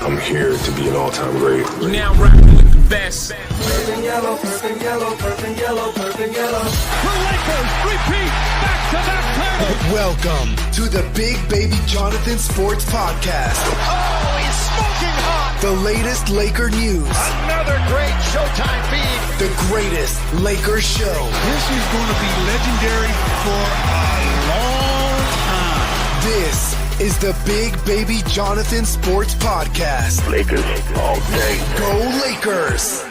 I'm here to be an all-time great. You're now rocking with the best. Purple yellow, purple yellow, purple yellow, purple yellow. The Lakers repeat back-to-back titles. Welcome to the Big Baby Jonathan Sports Podcast. Oh, he's smoking hot. The latest Laker news. Another great Showtime feed. The greatest Lakers show. This is going to be legendary for a long time. This is the Big Baby Jonathan Sports Podcast. Lakers all day. Go Lakers!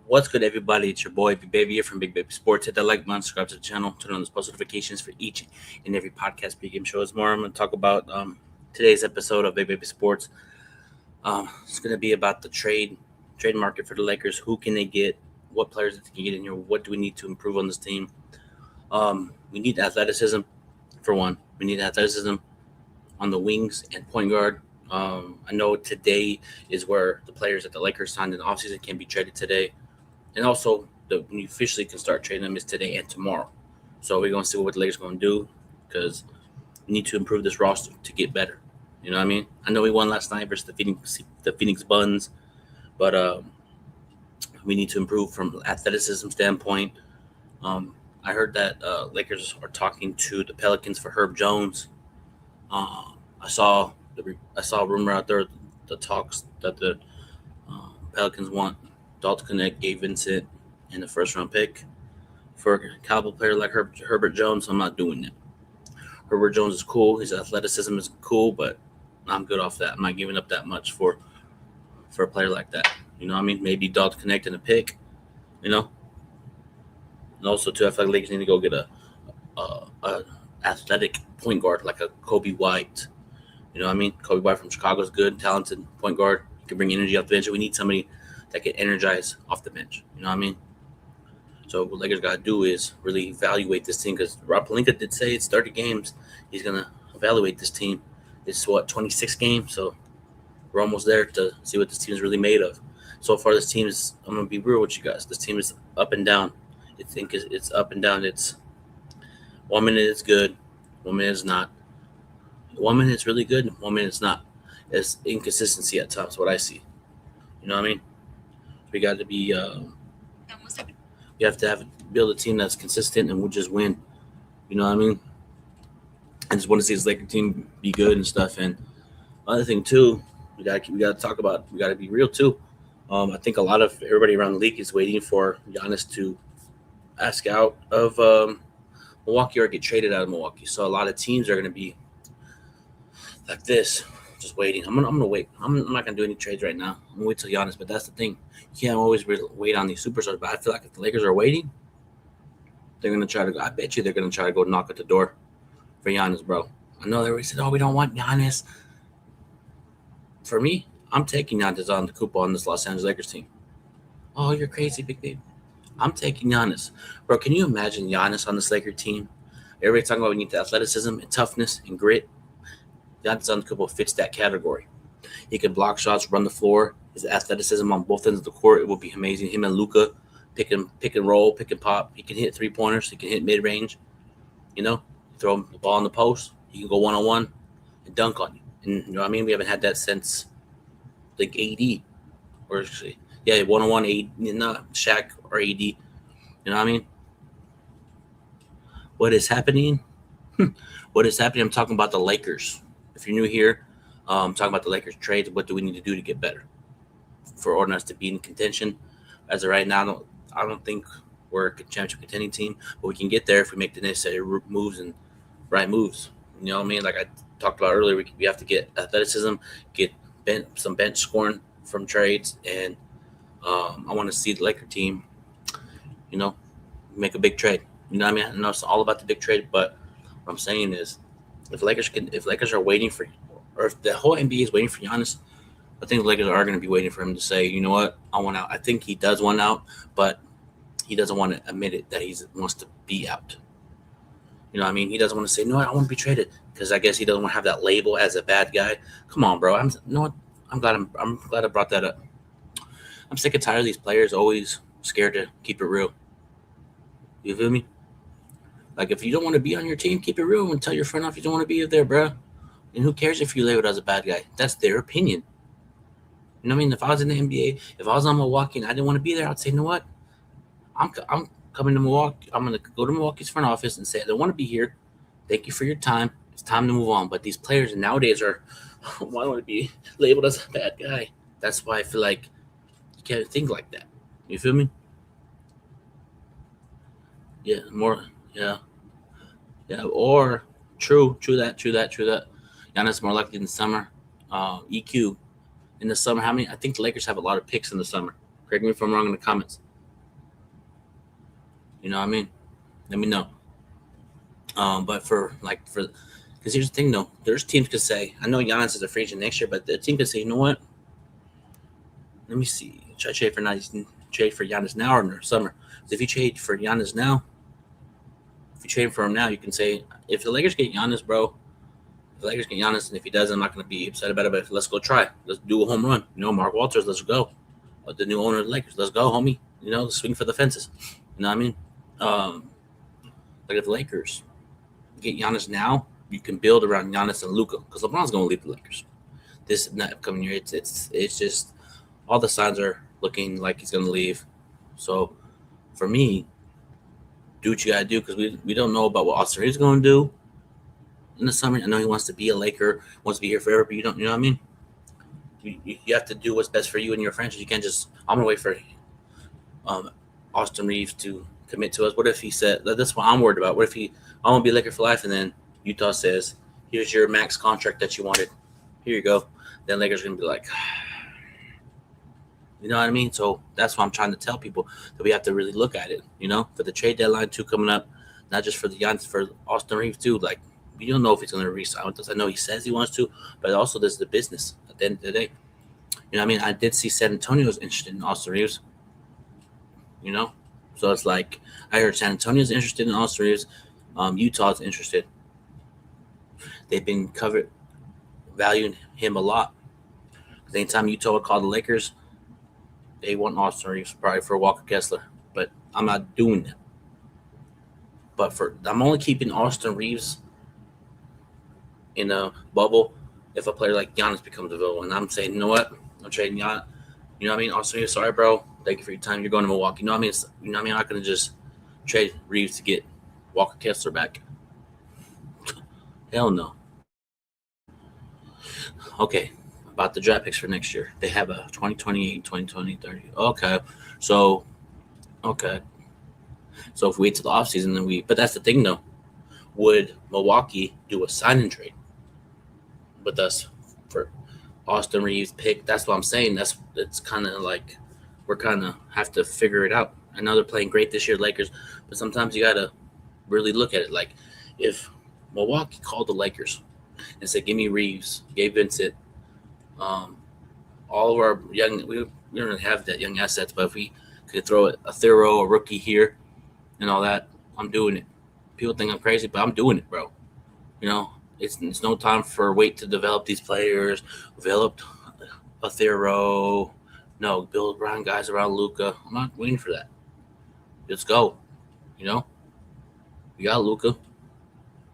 What's good, everybody? It's your boy Big Baby here from Big Baby Sports. Hit that like button, subscribe to the channel, turn on those post notifications for each and every podcast pregame show. Is more I'm going to talk about today's episode of Big Baby Sports. It's going to be about the trade market for the Lakers. Who can they get? What players they can get in here? What do we need to improve on this team? We need athleticism, for one. We need athleticism on the wings and point guard. I know today is where the players that the Lakers signed in the offseason can be traded today. And also, when you officially can start trading them is today and tomorrow. So we're going to see what the Lakers are going to do because we need to improve this roster to get better. You know what I mean? I know we won last night versus the Phoenix Buns, but we need to improve from athleticism standpoint. I heard that Lakers are talking to the Pelicans for Herb Jones. I saw a rumor out there, the talks that the Pelicans want Dalton Knecht, Gabe Vincent, and the first-round pick for a caliber player like Herbert Jones. I'm not doing that. Herbert Jones is cool. His athleticism is cool, but I'm good off that. I'm not giving up that much for a player like that. You know what I mean? Maybe Dalton Knecht and a pick, you know? And also, too, I feel like Lakers need to go get a athletic point guard like a Kobe White. You know what I mean? Kobe White from Chicago is good, talented point guard. He can bring energy off the bench. We need somebody that can energize off the bench. You know what I mean? So what Lakers got to do is really evaluate this team because Rob Pelinka did say it's 30 games. He's going to evaluate this team. It's, 26 games? So we're almost there to see what this team is really made of. So far, this team is – I'm going to be real with you guys. This team is up and down. I think it's up and down. It's 1 minute it's good, 1 minute it's not. 1 minute it's really good, 1 minute it's not. It's inconsistency at times, what I see. You know what I mean? We got to be you have to build a team that's consistent and we'll just win. You know what I mean? I just want to see this Laker team be good and stuff. And other thing too, we got to talk about. We got to be real too. I think a lot of everybody around the league is waiting for Giannis to ask out of Milwaukee or get traded out of Milwaukee. So a lot of teams are going to be like this, just waiting. I'm gonna wait. I'm not gonna do any trades right now. I'm gonna wait till Giannis. But that's the thing. You can't always wait on these superstars. But I feel like if the Lakers are waiting, they're gonna try to go. I bet you they're gonna try to go knock at the door for Giannis, bro. I know they already said, "Oh, we don't want Giannis." For me, I'm taking Giannis on the Antetokounmpo on this Los Angeles Lakers team. Oh, you're crazy, big baby. I'm taking Giannis, bro. Can you imagine Giannis on this Laker team? Everybody talking about we need the athleticism and toughness and grit. Giannis Antetokounmpo fits that category. He can block shots, run the floor. His athleticism on both ends of the court, it will be amazing. Him and Luka, pick and roll, pick and pop. He can hit three-pointers. He can hit mid-range. You know, throw him the ball in the post. He can go one-on-one and dunk on you. And you know what I mean? We haven't had that since like AD. Or actually, yeah, one-on-one AD, not Shaq or AD. You know what I mean? What is happening? What is happening? I'm talking about the Lakers. If you're new here, I'm talking about the Lakers trades. What do we need to do to get better for us to be in contention? As of right now, I don't think we're a championship contending team, but we can get there if we make the necessary moves and right moves. You know what I mean? Like I talked about earlier, we have to get athleticism, get some bench scoring from trades, and I want to see the Laker team, you know, make a big trade. You know what I mean? I know it's all about the big trade, but what I'm saying is, if Lakers are waiting for, or if the whole NBA is waiting for Giannis, I think the Lakers are going to be waiting for him to say, you know what, I want out. I think he does want out, but he doesn't want to admit it that he wants to be out. You know what I mean? He doesn't want to say, no, I want to be traded because I guess he doesn't want to have that label as a bad guy. Come on, bro. I'm glad I brought that up. I'm sick and tired of these players always scared to keep it real. You feel me? Like, if you don't want to be on your team, keep it real and tell your front office you don't want to be there, bro. And who cares if you labeled as a bad guy? That's their opinion. You know what I mean? If I was in the NBA, if I was on Milwaukee and I didn't want to be there, I'd say, you know what? I'm coming to Milwaukee. I'm going to go to Milwaukee's front office and say, I don't want to be here. Thank you for your time. It's time to move on. But these players nowadays are, why do I want to be labeled as a bad guy? That's why I feel like you can't think like that. You feel me? Yeah, more. Yeah. Or true that. Giannis more likely in the summer. EQ in the summer. How many? I think the Lakers have a lot of picks in the summer. Correct me if I'm wrong in the comments. You know what I mean? Let me know. But because here's the thing though, there's teams could say, I know Giannis is a free agent next year, but the team could say, you know what? Let me see. Should I trade for Giannis now or in the summer? Because if you trade for Giannis now, if you trade for him now, you can say, if the Lakers get Giannis, bro, and if he doesn't, I'm not going to be upset about it, but let's go try. Let's do a home run. You know, Mark Walters, let's go. The new owner of the Lakers, let's go, homie. You know, let's swing for the fences. You know what I mean? Like if the Lakers get Giannis now, you can build around Giannis and Luka because LeBron's going to leave the Lakers this upcoming year. It's just all the signs are looking like he's going to leave. So for me, do what you got to do because we don't know about what Austin Reeves is going to do in the summer. I know he wants to be a Laker, wants to be here forever, but you know what I mean? You have to do what's best for you and your franchise. You can't just, I'm going to wait for Austin Reeves to commit to us. What if he said, that's what I'm worried about. What if I want to be a Laker for life, and then Utah says, here's your max contract that you wanted. Here you go. Then Lakers are going to be like, you know what I mean? So that's why I'm trying to tell people that we have to really look at it, you know, for the trade deadline too coming up, not just for the Giants, for Austin Reeves too. Like, we don't know if he's going to re-sign with us. I know he says he wants to, but also there's the business at the end of the day. You know what I mean? I did see San Antonio's interested in Austin Reeves, you know? So it's like, I heard San Antonio's interested in Austin Reeves. Utah's interested. They've been valuing him a lot. Anytime Utah would call the Lakers, they want Austin Reeves probably for Walker Kessler. But I'm not doing that. But I'm only keeping Austin Reeves in a bubble if a player like Giannis becomes available. And I'm saying, you know what? I'm trading Giannis. You know what I mean? Austin Reeves, sorry, bro. Thank you for your time. You're going to Milwaukee. You know what I mean? I'm not going to just trade Reeves to get Walker Kessler back. Hell no. Okay, about the draft picks for next year. They have a 2028, 2020, 30. Okay. So if we wait till the offseason, then but that's the thing though. Would Milwaukee do a sign and trade with us for Austin Reeves pick? That's what I'm saying. It's kind of like we're kind of have to figure it out. I know they're playing great this year, Lakers, but sometimes you got to really look at it. Like if Milwaukee called the Lakers and said, give me Reeves, Gabe Vincent, all of our young, we don't have that young assets, but if we could throw a Thero, a rookie here and all that, I'm doing it. People think I'm crazy, but I'm doing it, bro. You know, it's no time for wait to develop these players, develop a Thero, no, build around guys around Luka. I'm not waiting for that. Let's go. You know, we got Luka.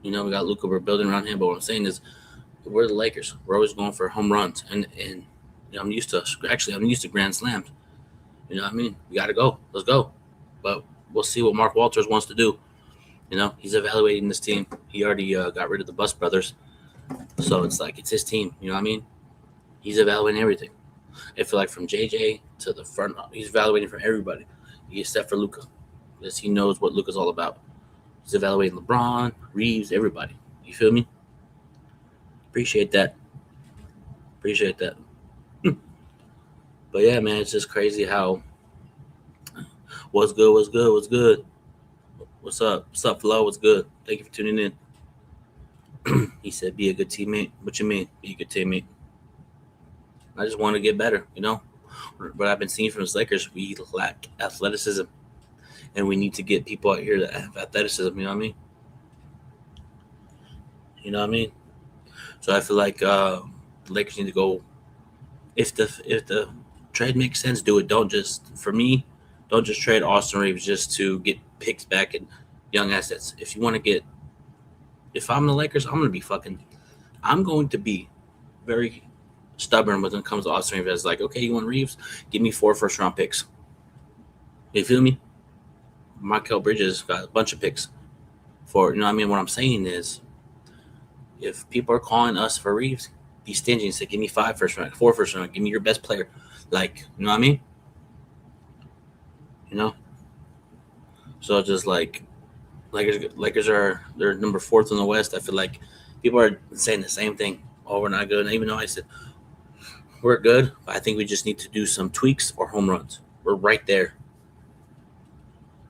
We're building around him. But what I'm saying is, we're the Lakers. We're always going for home runs, and you know, I'm used to grand slams. You know what I mean? We got to go. Let's go. But we'll see what Mark Walters wants to do. You know, he's evaluating this team. He already got rid of the Bus brothers, so it's like it's his team. You know what I mean? He's evaluating everything. I feel like from JJ to the front, he's evaluating from everybody, except for Luka, because he knows what Luka's all about. He's evaluating LeBron, Reeves, everybody. You feel me? Appreciate that. But yeah, man, it's just crazy how what's good. What's up, Flo? What's good? Thank you for tuning in. He said, be a good teammate. What you mean, be a good teammate? I just want to get better, you know? What I've been seeing from the Lakers, we lack athleticism. And we need to get people out here that have athleticism, you know what I mean? So I feel like the Lakers need to go. If the trade makes sense, do it. Don't just trade Austin Reeves just to get picks back and young assets. If I'm the Lakers, I'm going to be very stubborn when it comes to Austin Reeves. It's like, okay, you want Reeves? Give me 4 first-round picks. You feel me? Mikal Bridges got a bunch of picks for, What I'm saying is, if people are calling us for Reeves, be stingy and say, give me 5 first-round, 4 first-round, give me your best player. Like, you know what I mean? So just like, Lakers they're number 4th in the West. I feel like people are saying the same thing. Oh, we're not good. And even though I said we're good, but I think we just need to do some tweaks or home runs. We're right there.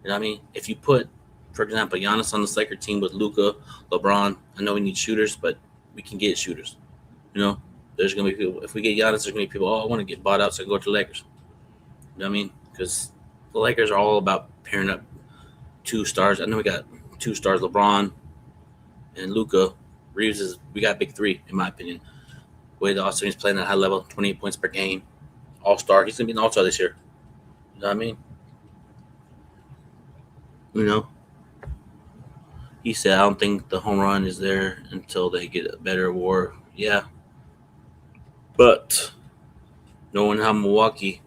You know what I mean? If you put, for example, Giannis on this Laker team with Luka, LeBron, I know we need shooters, but we can get shooters. There's going to be people. If we get Giannis, there's going to be people, I want to get bought out so I can go to the Lakers. You know what I mean? Because the Lakers are all about pairing up 2 stars. I know we got 2 stars, LeBron and Luka. Reeves we got big 3, in my opinion. The way the Austin is playing at a high level, 28 points per game, all-star. He's going to be an all-star this year. You know what I mean? He said, I don't think the home run is there until they get a better WAR. Yeah. But knowing how Milwaukee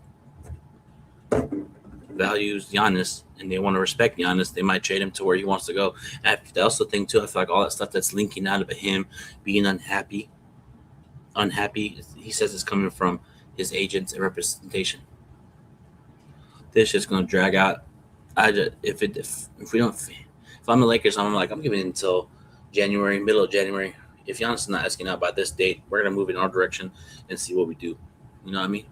values Giannis and they want to respect Giannis, they might trade him to where he wants to go. And I also think, too, I feel like all that stuff that's linking out of him being unhappy, he says it's coming from his agents and representation. This is going to drag out. If I'm the Lakers, I'm giving it until January, middle of January. If Giannis is not asking out by this date, we're going to move in our direction and see what we do. You know what I mean?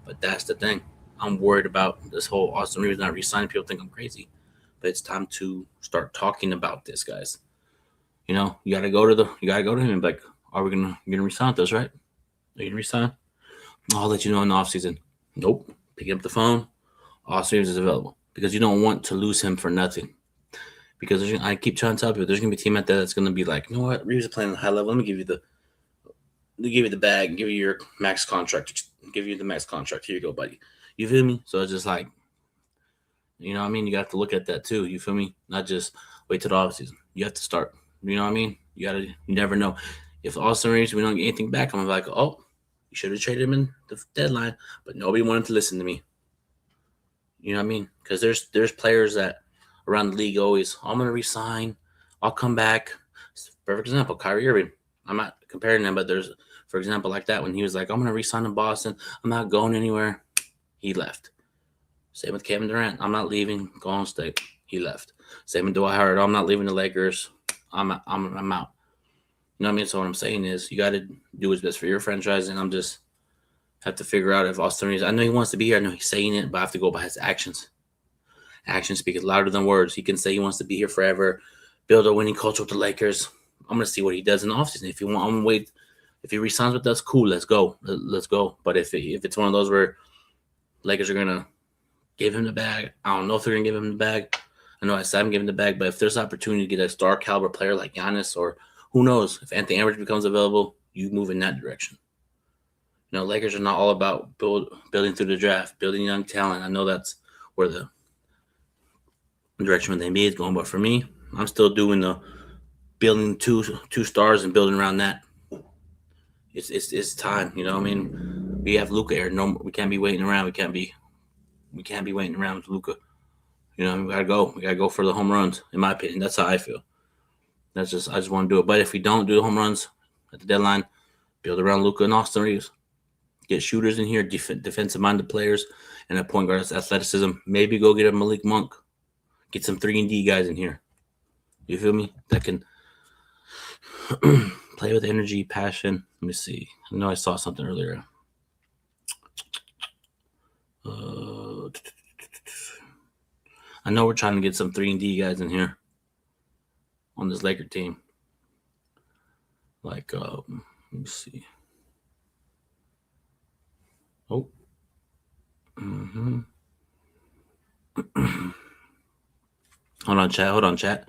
But that's the thing. I'm worried about this whole Austin Reeves not re-signing. People think I'm crazy. But it's time to start talking about this, guys. You gotta go to him and be like, are we gonna re-sign with us, right? Are you gonna re-sign? I'll let you know in the offseason. Nope. Picking up the phone. Austin Reeves is available. Because you don't want to lose him for nothing. Because I keep trying to tell people there's gonna be a team out there that's gonna be like, you know what, Reeves is playing at a high level. Let me give you the bag and give you your max contract. Give you the max contract. Here you go, buddy. You feel me? So it's just like, you know what I mean? You got to look at that too. You feel me? Not just wait till the offseason. You have to start. You know what I mean? You never know. If Austin Reeves, we don't get anything back, I'm like, oh, you should have traded him in the deadline, but nobody wanted to listen to me. You know what I mean? Because there's players that around the league always, I'm going to resign. I'll come back. Perfect example, Kyrie Irving. I'm not comparing them, but there's, for example, like that when he was like, I'm going to resign in Boston. I'm not going anywhere. He left. Same with Kevin Durant. I'm not leaving Golden State. He left. Same with Dwight Howard. I'm not leaving the Lakers. I'm out. You know what I mean? So what I'm saying is you got to do what's best for your franchise, and I'm just have to figure out if Austin Reeves, I know he wants to be here. I know he's saying it, but I have to go by his actions. Actions speak louder than words. He can say he wants to be here forever, build a winning culture with the Lakers. I'm going to see what he does in the offseason. If you want, I'm going to wait. If he resigns with us, cool, let's go. Let's go. But if it's one of those where Lakers are going to give him the bag, I don't know if they're going to give him the bag. I know I said I'm giving the bag, but if there's an opportunity to get a star caliber player like Giannis, or who knows, if Anthony Edwards becomes available, you move in that direction. You know, Lakers are not all about building through the draft, building young talent. I know that's where the direction of the NBA is going, but for me, I'm still doing the building two stars and building around that. It's time, you know what I mean? We have Luka here. No, we can't be waiting around. We can't be waiting around with Luka. You know, we gotta go. We gotta go for the home runs, in my opinion. That's how I feel. I just want to do it. But if we don't do the home runs at the deadline, build around Luka and Austin Reeves. Get shooters in here, defensive-minded players, and a point guard's athleticism. Maybe go get a Malik Monk. Get some 3-and-D guys in here. You feel me? That can play with energy, passion. Let me see. I know I saw something earlier. I know we're trying to get some 3-and-D guys in here on this Laker team. Like, let me see. Oh. Mm-hmm. Hold on, chat. Hold on, chat.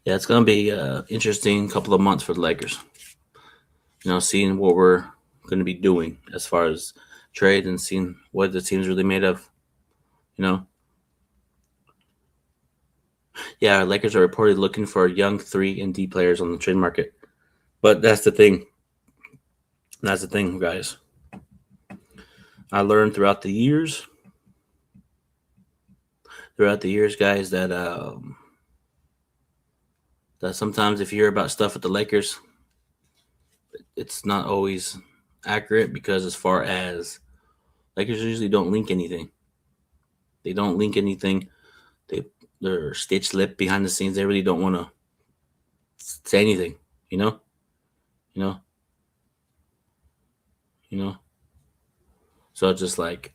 Yeah, it's gonna be interesting couple of months for the Lakers. Seeing what we're gonna be doing as far as trade and seeing what the team's really made of. You know, yeah, Lakers are reportedly looking for young 3 and D players on the trade market, but that's the thing. That's the thing, guys. I learned throughout the years, guys, that sometimes if you hear about stuff with the Lakers, it's not always accurate because as far as Lakers usually don't link anything. They don't link anything. They're stitched lip behind the scenes. They really don't want to say anything, you know. So it's just like,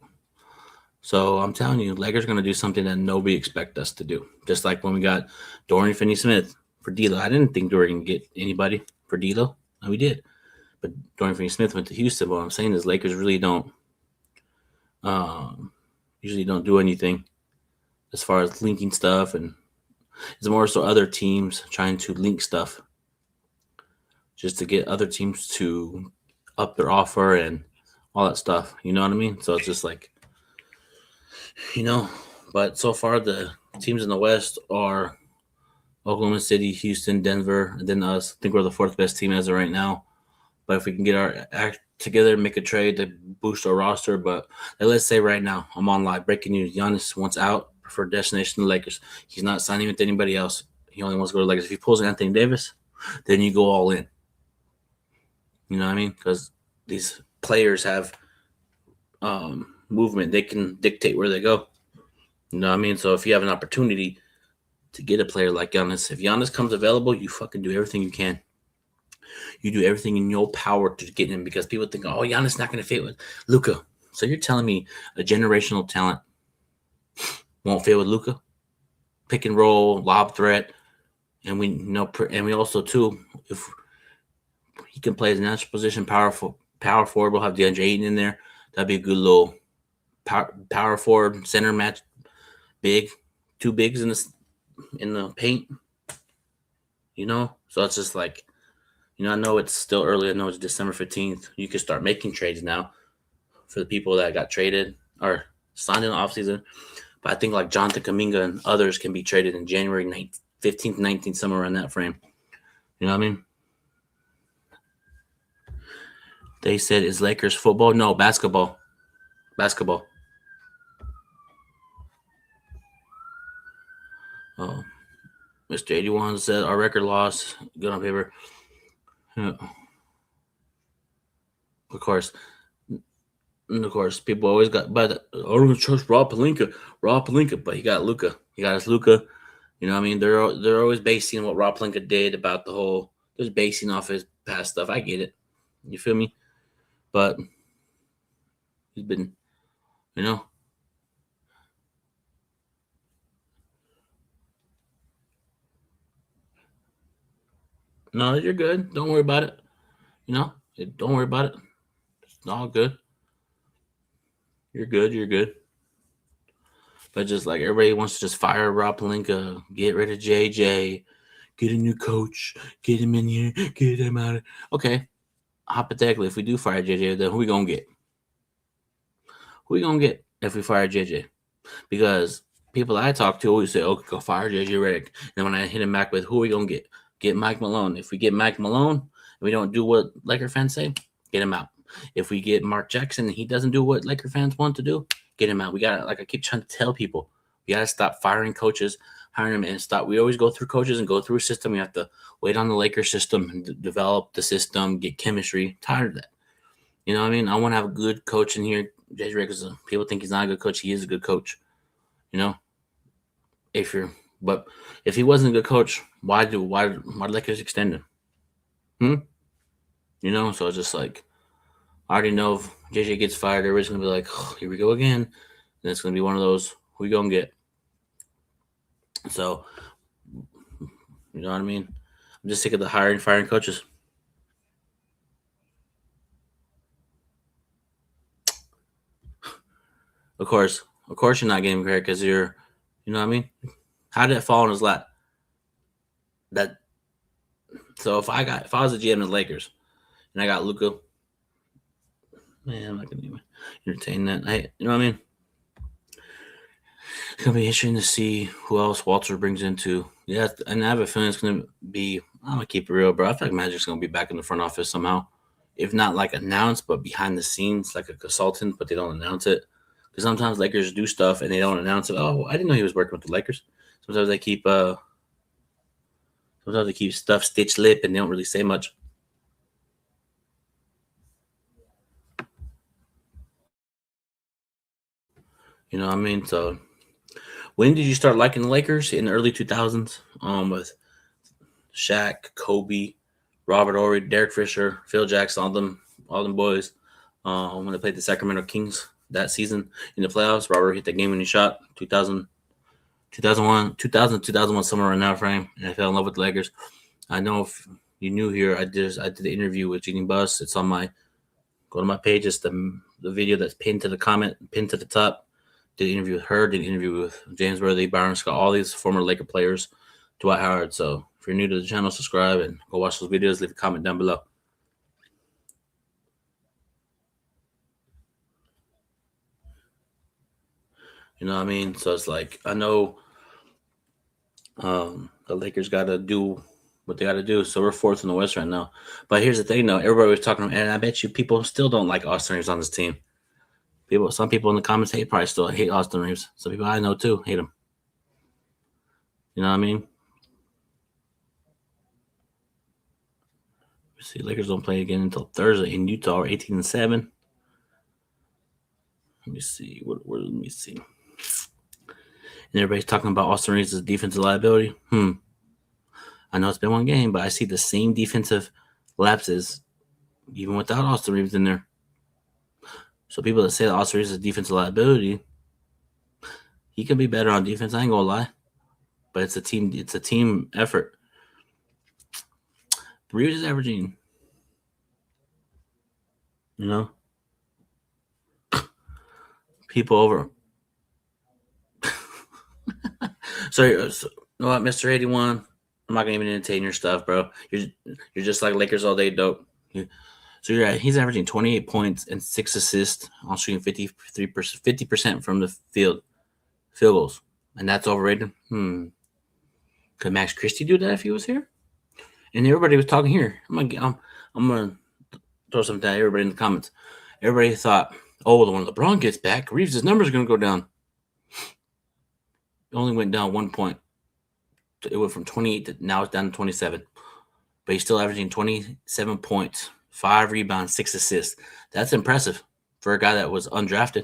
so I'm telling you, Lakers are gonna do something that nobody expect us to do. Just like when we got Dorian Finney-Smith for D'Lo. I didn't think we were gonna get anybody for D'Lo, and we did. But Dorian Finney-Smith went to Houston. What I'm saying is, Lakers really don't usually don't do anything as far as linking stuff, and it's more so other teams trying to link stuff just to get other teams to up their offer and all that stuff. You know what I mean? So it's just like, but so far the teams in the West are Oklahoma City, Houston, Denver, and then us. I think we're the 4th best team as of right now. But if we can get our act together and make a trade to boost our roster, but let's say right now, I'm on live breaking news. Giannis wants out for destination the Lakers. He's not signing with anybody else. He only wants to go to the Lakers. If he pulls Anthony Davis, then you go all in. You know what I mean? Because these players have movement. They can dictate where they go. You know what I mean? So if you have an opportunity to get a player like Giannis, if Giannis comes available, you fucking do everything you can. You do everything in your power to get him, because people think, oh, Giannis not going to fit with Luka. So you're telling me a generational talent won't fit with Luka? Pick and roll, lob threat, and we know, and we also too, if he can play his natural position, power forward, we'll have DeAndre Ayton in there. That'd be a good little power forward center match. Big, 2 bigs in the paint. So it's just like, I know it's still early. I know it's December 15th. You can start making trades now for the people that got traded or signed in the offseason. But I think like Jonathan Kuminga and others can be traded in January 15th, 19th, somewhere around that frame. You know what I mean? They said, is Lakers football? No, basketball. Basketball. Oh, Mr. 81 said our record loss. Good on paper. Yeah. Of course, people always got, but I don't trust Rob Pelinka, but he got Luka. He got his Luka. You know what I mean? They're always basing what Rob Pelinka did about the whole, just basing off his past stuff. I get it. You feel me? But he's been, No, you're good. Don't worry about it. Don't worry about it. It's all good. You're good. But just like everybody wants to just fire Rob Pelinka, get rid of JJ, get a new coach, get him in here, get him out. Okay. Hypothetically, if we do fire JJ, then who we gonna get? Who we gonna get if we fire JJ? Because people I talk to always say, "Okay, go fire JJ Redick." And when I hit him back with, "Who are we gonna get?" Get Mike Malone. If we get Mike Malone and we don't do what Laker fans say, get him out. If we get Mark Jackson and he doesn't do what Laker fans want to do, get him out. We got to, like I keep trying to tell people, we got to stop firing coaches, hiring them, and stop. We always go through coaches and go through a system. We have to wait on the Laker system and develop the system, get chemistry. Tired of that. You know what I mean? I want to have a good coach in here. JJ Redick, people think he's not a good coach. He is a good coach. But if he wasn't a good coach, why Lakers extend him? So it's just like, I already know if JJ gets fired, everybody's gonna be like, oh, here we go again. And it's gonna be one of those, who we gonna get? So, you know what I mean? I'm just sick of the hiring, firing coaches. Of course you're not getting credit because you're, you know what I mean? How did it fall in his lap? that. So if I was a GM in the Lakers and I got Luka, man, I'm not gonna even entertain that. You know what I mean? It's gonna be interesting to see who else Walter brings into. Yeah, and I have a feeling it's gonna be. I'm gonna keep it real, bro. I feel like Magic's gonna be back in the front office somehow, if not like announced, but behind the scenes, like a consultant, but they don't announce it. Because sometimes Lakers do stuff and they don't announce it. Oh, I didn't know he was working with the Lakers. Sometimes they keep stuff stitched lip and they don't really say much. You know what I mean? So when did you start liking the Lakers? In the early 2000s, with Shaq, Kobe, Robert Horry, Derek Fisher, Phil Jackson, all them boys. When they played the Sacramento Kings that season in the playoffs, Robert hit that game-winning shot. 2001, somewhere in that frame, and I fell in love with the Lakers. I know if you knew here, I did the interview with Jeannie Buss. It's on go to my page. It's the video that's pinned to the top. Did an interview with her. Did an interview with James Worthy, Byron Scott, all these former Laker players, Dwight Howard. So if you're new to the channel, subscribe and go watch those videos. Leave a comment down below. You know what I mean? So it's like, I know the Lakers got to do what they got to do. So we're fourth in the West right now. But here's the thing, though. Everybody was talking, and I bet you people still don't like Austin Reeves on this team. Some people in the comments probably still hate Austin Reeves. Some people I know, too, hate him. You know what I mean? Let's see, Lakers don't play again until Thursday in Utah. We're 18-7. Let me see. Let me see. And everybody's talking about Austin Reeves as a defensive liability. I know it's been one game, but I see the same defensive lapses even without Austin Reeves in there. So people that say that Austin Reeves is a defensive liability, he can be better on defense. I ain't gonna lie, but it's a team effort. Reeves is averaging, people over. So you know what, Mr. 81, I'm not gonna even entertain your stuff, bro. You're just like Lakers all day, dope. So you're right. He's averaging 28 points and 6 assists on shooting 50% from the field goals, and that's overrated. Could Max Christie do that if he was here? And everybody was talking here. I'm gonna throw something at everybody in the comments. Everybody thought, oh, when LeBron gets back, Reeves' numbers are gonna go down. It only went down 1 point. It went from 28 to now it's down to 27. But he's still averaging 27 points, 5 rebounds, 6 assists. That's impressive for a guy that was undrafted.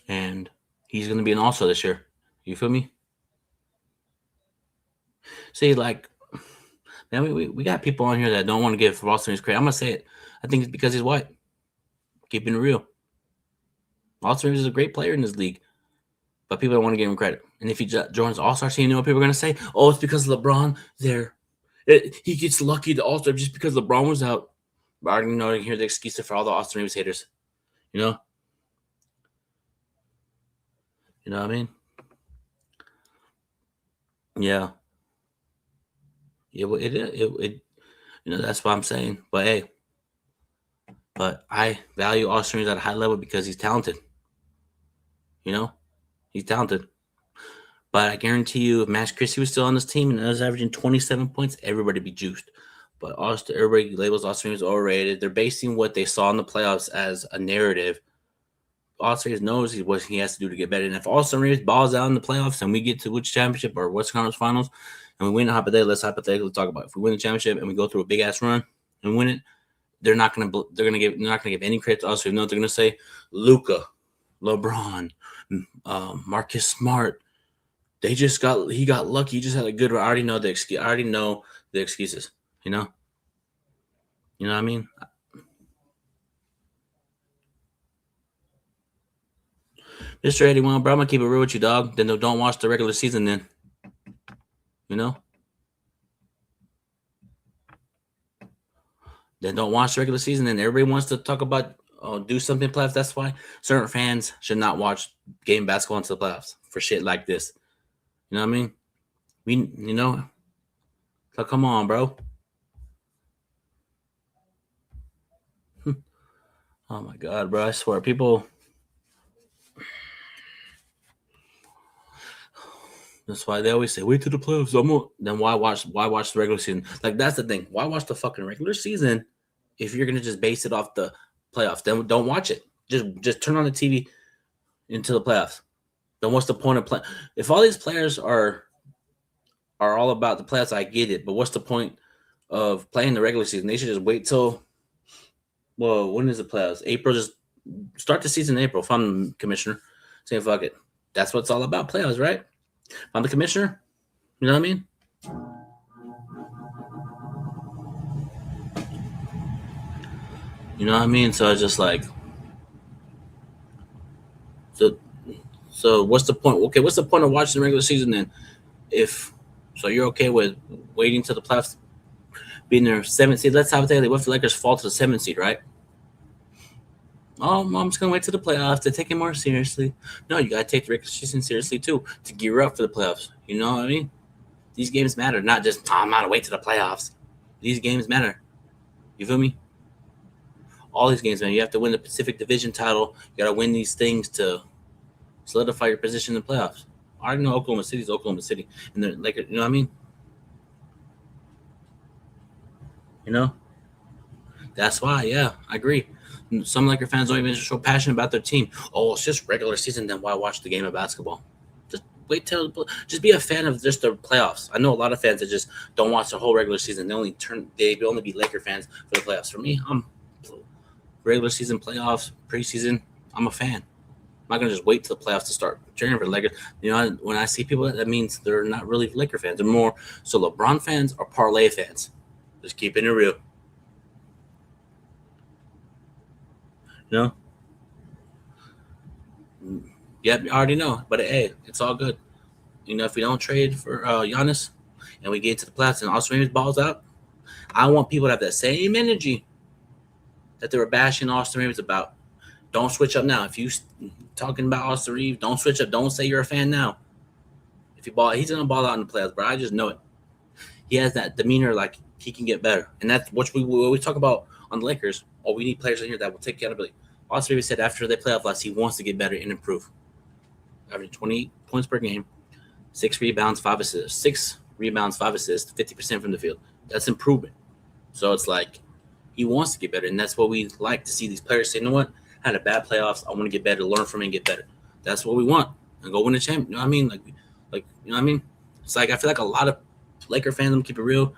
And he's going to be an all-star this year. You feel me? See, like, man, we got people on here that don't want to give Austin Reeves credit. I'm going to say it. I think it's because he's white. Keeping it real. Austin Reeves is a great player in this league, but people don't want to give him credit. And if he joins All-Star team, you know what people are going to say? Oh, it's because LeBron there. He gets lucky to All-Star just because LeBron was out. But I already know to hear the excuses for all the Austin Reeves haters. You know? You know what I mean? Yeah. Yeah, well, it that's what I'm saying. But hey, I value Austin Reeves at a high level because he's talented. He's talented. But I guarantee you, if Max Christie was still on this team and was averaging 27 points, everybody would be juiced. But everybody labels Austin Reeves overrated. They're basing what they saw in the playoffs as a narrative. Austin Reeves knows what he has to do to get better. And if Austin Reeves balls out in the playoffs and we get to which championship or Western Conference Finals and we win let's hypothetically talk about it. If we win the championship and we go through a big ass run and win it, they're not gonna give any credit to us. You know what they're gonna say? Luka, LeBron, Marcus Smart. He got lucky. He just had a good run. I already know the excuses. You know what I mean? Mr. 81, bro, I'm gonna keep it real with you, dog. Then don't watch the regular season then. Then don't watch the regular season. Then everybody wants to talk about do something in playoffs. That's why certain fans should not watch game basketball until the playoffs for shit like this. You know what I mean? So come on, bro. Oh my God, bro! I swear, people. That's why they always say, "Wait to the playoffs." Then why watch the regular season? Like that's the thing. Why watch the fucking regular season if you're gonna just base it off the playoffs? Then don't watch it. Just turn on the TV into the playoffs. Then what's the point of playing? If all these players are all about the playoffs, I get it. But what's the point of playing the regular season? They should just wait till. Well, when is the playoffs? April. Just start the season in April. If I'm the commissioner, saying fuck it. That's what it's all about. Playoffs, right? If I'm the commissioner. You know what I mean? You know what I mean? So it's just like. So what's the point? Okay, what's the point of watching the regular season then? If so, you're okay with waiting till the playoffs being their 7th seed. Let's hypothetically, what if the Lakers fall to the 7th seed, right? Oh, I'm just gonna wait till the playoffs to take it more seriously. No, you gotta take the regular season seriously too to gear up for the playoffs. You know what I mean? These games matter, not just I'm gonna wait till the playoffs. These games matter. You feel me? All these games, man. You have to win the Pacific Division title. You gotta win these things to solidify your position in the playoffs. I already know Oklahoma City's Oklahoma City, and they're like, you know what I mean? You know, that's why. Yeah, I agree. Some Laker fans don't even show passion about their team. Oh, it's just regular season. Then why watch the game of basketball? Just wait till. Just be a fan of just the playoffs. I know a lot of fans that just don't watch the whole regular season. They only be Laker fans for the playoffs. For me, I'm regular season, playoffs, preseason. I'm a fan. I'm not gonna just wait till the playoffs to start cheering for the Lakers. You know, when I see people, that means they're not really Laker fans. They're more so LeBron fans or parlay fans. Just keeping it real. You know? Yep, you already know. But hey, it's all good. You know, if we don't trade for Giannis and we get to the playoffs and Austin Reeves balls out, I want people to have that same energy that they were bashing Austin Reeves about. Don't switch up now. If you talking about Austin Reeves, don't switch up. Don't say you're a fan now. If he he's gonna ball out in the playoffs, bro. I just know it. He has that demeanor like he can get better, and that's what we always talk about on the Lakers. Oh, we need players in here that will take accountability. Austin Reeves said after they play off last, he wants to get better and improve. Averaging 28 points per game, 6 rebounds, 5 assists. 6 rebounds, 5 assists, 50% from the field. That's improvement. So it's like he wants to get better, and that's what we like to see these players say. You know what? I had a bad playoffs. I want to get better, learn from it, and get better. That's what we want, and go win a champion. You know what I mean? Like you know what I mean? It's like I feel like a lot of Laker fans, I'm keep it real,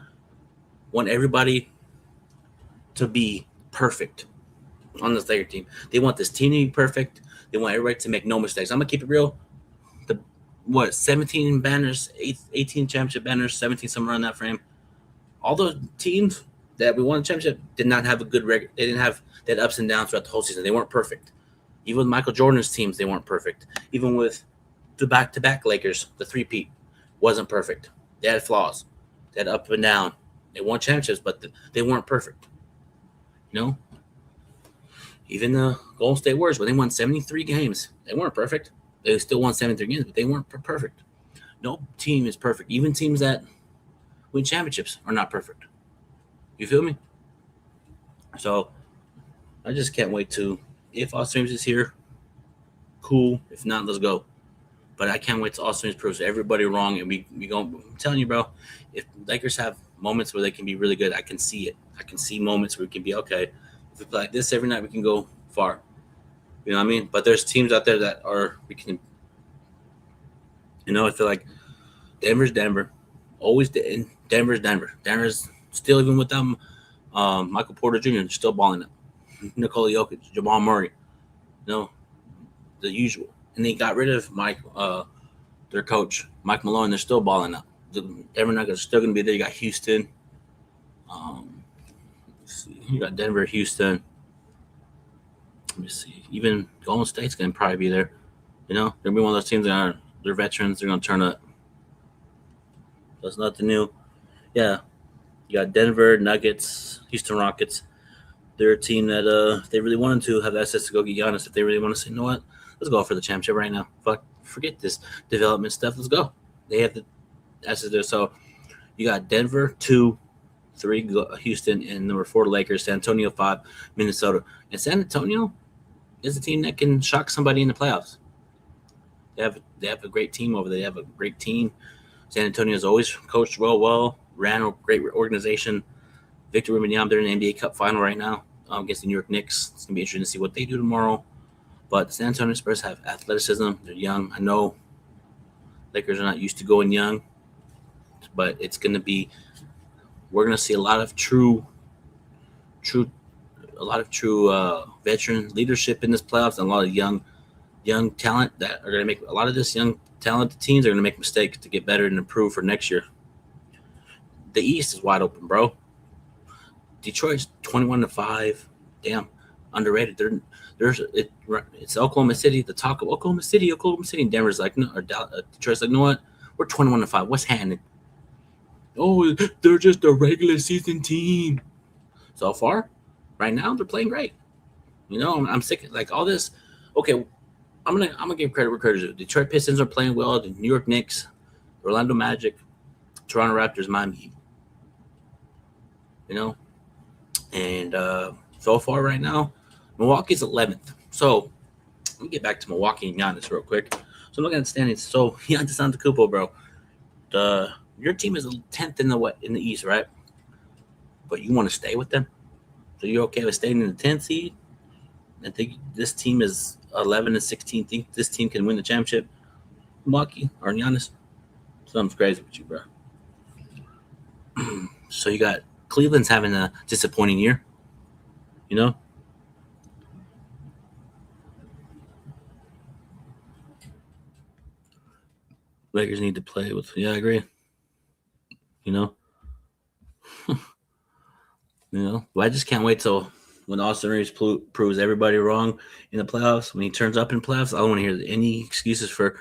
want everybody to be perfect on this Laker team. They want this team to be perfect. They want everybody to make no mistakes. I'm gonna keep it real. 17 banners, 18 championship banners, 17 somewhere on that frame. All those teams that we won the championship did not have a good record. They didn't have that ups and downs throughout the whole season. They weren't perfect. Even with Michael Jordan's teams, they weren't perfect. Even with the back-to-back Lakers, the three-peat wasn't perfect. They had flaws. They had up and down. They won championships, but they weren't perfect. You know? Even the Golden State Warriors, when they won 73 games, they weren't perfect. They still won 73 games, but they weren't perfect. No team is perfect. Even teams that win championships are not perfect. You feel me? So I just can't wait to, if Austin Reeves is here, cool. If not, let's go. But I can't wait till Austin Reeves proves everybody wrong, and we go. I'm telling you, bro, if Lakers have moments where they can be really good, I can see it. I can see moments where we can be okay. If we play like this every night, we can go far. You know what I mean? But there's teams out there that we can, you know, I feel like Denver's Denver. Always Denver's Denver. Denver's still, even with them, Michael Porter Jr., still balling up. Nikola Jokic, Jamal Murray. You know, the usual. And they got rid of their coach, Mike Malone. They're still balling up. The Denver Nuggets are still going to be there. You got Houston. You got Denver, Houston. Let me see. Even Golden State's going to probably be there. You know, they're going to be one of those teams that they're veterans. They're going to turn up. That's nothing new. Yeah. You got Denver, Nuggets, Houston Rockets. They're a team that if they really wanted to have access to go get Giannis, if they really want to say, you know what, let's go for the championship right now. Forget this development stuff. Let's go. They have That's it. So you got Denver 2, 3 Houston, and number 4 Lakers. San Antonio 5, Minnesota. And San Antonio is a team that can shock somebody in the playoffs. They have a great team over there. They have a great team. San Antonio has always coached well, ran a great organization. Victor Wembanyama, they're in the NBA Cup final right now against the New York Knicks. It's going to be interesting to see what they do tomorrow. But the San Antonio Spurs have athleticism. They're young. I know Lakers are not used to going young, but it's going to be – we're going to see a lot of true veteran leadership in this playoffs and a lot of young talent that are going to make – a lot of this young talented teams are going to make mistakes to get better and improve for next year. The East is wide open, bro. Detroit's 21-5. Damn, underrated. It's Oklahoma City. The talk of Oklahoma City. And Denver's like, no, or Detroit's like, you know what? We're 21-5. What's happening? Oh, they're just a regular season team. So far, right now, they're playing great. You know, I'm sick of like all this. Okay, I'm gonna give credit where credit is due. Detroit Pistons are playing well. The New York Knicks, Orlando Magic, Toronto Raptors, Miami Heat. You know, and so far right now, Milwaukee's 11th. So let me get back to Milwaukee and Giannis real quick. So I'm looking at the standings. So Giannis Antetokounmpo, bro, your team is 10th in the East, right? But you want to stay with them, so you're okay with staying in the 10th seed. I think this team is 11 and 16. Think this team can win the championship? Milwaukee or Giannis? Something's crazy with you, bro. So you got Cleveland's having a disappointing year, you know? Lakers need to play with, I agree. You know? But I just can't wait till when Austin Reeves proves everybody wrong in the playoffs. When he turns up in playoffs, I don't want to hear any excuses for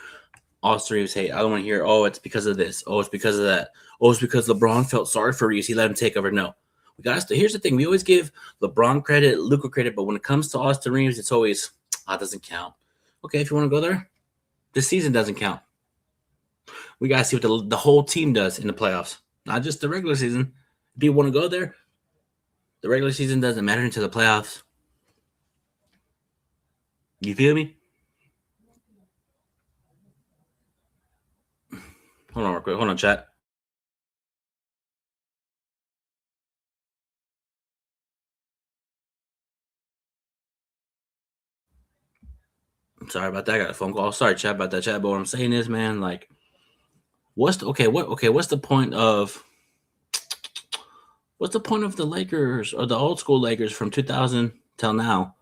Austin Reeves. Hey, I don't want to hear, oh, it's because of this. Oh, it's because of that. Oh, it's because LeBron felt sorry for Reeves. He let him take over. No. Here's the thing. We always give LeBron credit, Luka credit, but when it comes to Austin Reeves, it's always, it doesn't count. Okay, if you want to go there, this season doesn't count. We got to see what the whole team does in the playoffs, not just the regular season. If you want to go there, the regular season doesn't matter until the playoffs. You feel me? Hold on real quick. Hold on, chat. Sorry about that. I got a phone call. Sorry, chat, about that, chat. But what I'm saying is, man, like, what's the point of the Lakers or the old school Lakers from 2000 till now?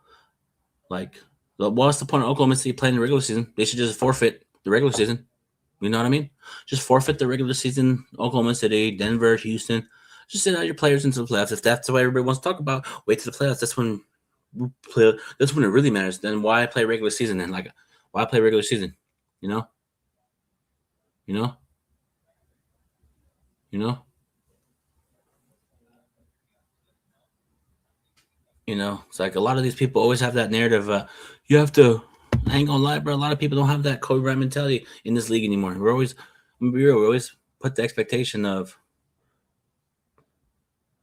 Like, what's the point of Oklahoma City playing the regular season? They should just forfeit the regular season. You know what I mean? Just forfeit the regular season. Oklahoma City, Denver, Houston. Just send out your players into the playoffs. If that's the way everybody wants to talk about, wait to the playoffs. That's when it really matters. Then why play regular season? Then why play regular season? You know. It's like a lot of these people always have that narrative. You have to. I ain't gonna lie, bro. A lot of people don't have that Kobe Bryant mentality in this league anymore. I'm gonna be real. We always put the expectation of.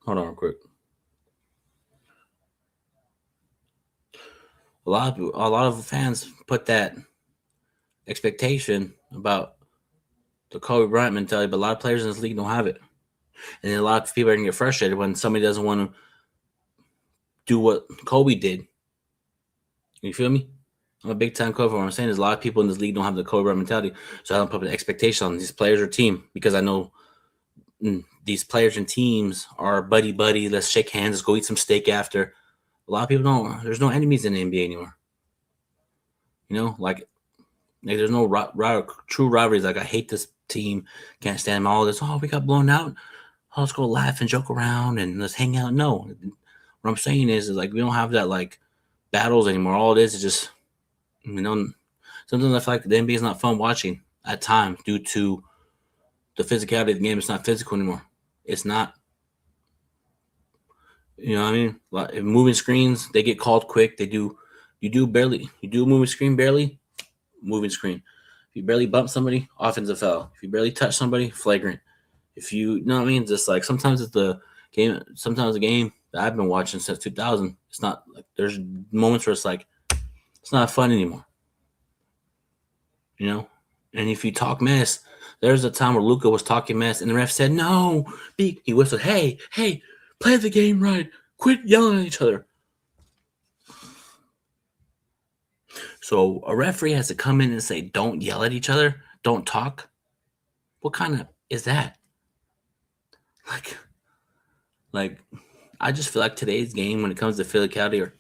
Hold on, real quick. A lot of fans put that expectation about the Kobe Bryant mentality, but a lot of players in this league don't have it. And then a lot of people are going to get frustrated when somebody doesn't want to do what Kobe did. You feel me? I'm a big-time Kobe. What I'm saying is a lot of people in this league don't have the Kobe Bryant mentality, so I don't put an expectation on these players or team because I know these players and teams are buddy-buddy. Let's shake hands. Let's go eat some steak after. A lot of people don't. There's no enemies in the NBA anymore. Like there's no true rivalries. Like, I hate this team. Can't stand them. All this. Oh, we got blown out. Oh, let's go laugh and joke around and let's hang out. No. What I'm saying is like we don't have that like battles anymore. All it is just, sometimes I feel like the NBA is not fun watching at times due to the physicality of the game. It's not physical anymore. It's not. You know what I mean? Like, if moving screens, they get called quick. You do moving screen barely, moving screen. If you barely bump somebody, offensive foul. If you barely touch somebody, flagrant. If you know what I mean, just like sometimes it's the game. Sometimes the game that I've been watching since 2000, it's not like there's moments where it's like it's not fun anymore. You know, and if you talk mess, there's a time where Luka was talking mess, and the ref said no. He whistled, "Hey, play the game right. Quit yelling at each other." So a referee has to come in and say, "Don't yell at each other. Don't talk." What kind of is that? Like, I just feel like today's game, when it comes to physicality or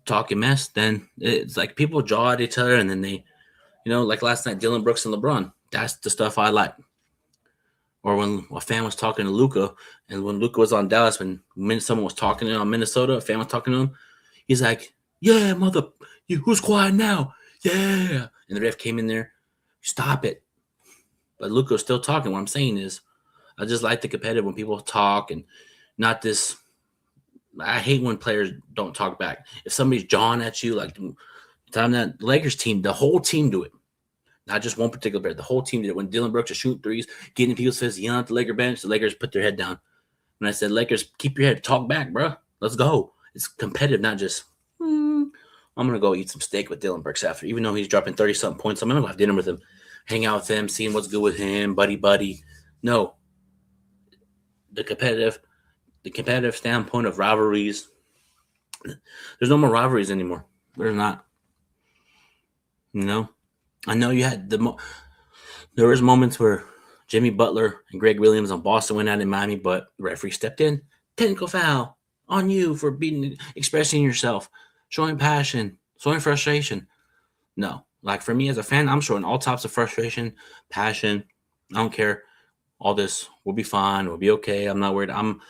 talking mess, then it's like people jaw at each other, and then they, like last night, Dylan Brooks and LeBron. That's the stuff I like. Or when a fan was talking to Luka, and when Luka was on Dallas, when someone was talking to him on Minnesota, a fan was talking to him, he's like, "Yeah, who's quiet now? Yeah." And the ref came in there, "Stop it." But Luka was still talking. What I'm saying is, I just like the competitive when people talk and not this. I hate when players don't talk back. If somebody's jawing at you, like the time that Lakers team, the whole team do it. Not just one particular player. The whole team did it. When Dylan Brooks is shooting threes, getting in people's faces, yelling at the Laker bench, the Lakers put their head down. And I said, Lakers, keep your head. Talk back, bro. Let's go. It's competitive, not just, I'm going to go eat some steak with Dylan Brooks after. Even though he's dropping 30-something points, I'm going to go have dinner with him, hang out with him, seeing what's good with him, buddy. No. The competitive standpoint of rivalries, there's no more rivalries anymore. There's not. I know you had there was moments where Jimmy Butler and Greg Williams on Boston went out in Miami, but the referee stepped in. Technical foul on you for expressing yourself, showing passion, showing frustration. No. Like for me as a fan, I'm showing all types of frustration, passion. I don't care. All this will be fine. We'll be okay. I'm not worried. I'm